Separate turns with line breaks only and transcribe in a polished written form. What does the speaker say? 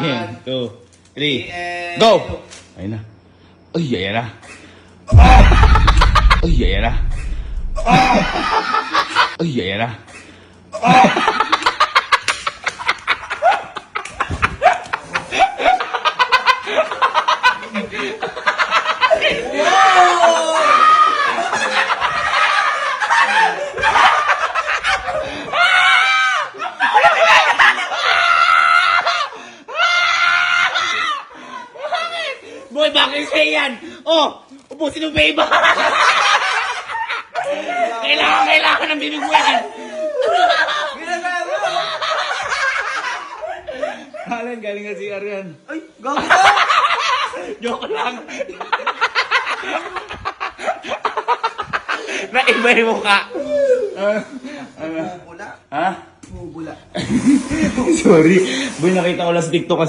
1, 2, 3, go! Ayun na. Ay, ayan na. Ay, ayan na. Ay, ayan na.
Boy, bakit siya yan? Oh, ubusin mo ba iba? Kailangan ng bibig mo yan.
Alan, galing nga si Arian.
Ay, gago ka! Joke lang. Naiba yung mukha.
Bula.
Ha?
Bula.
Sorry. Boy, nakita ko lang sa TikTok kasi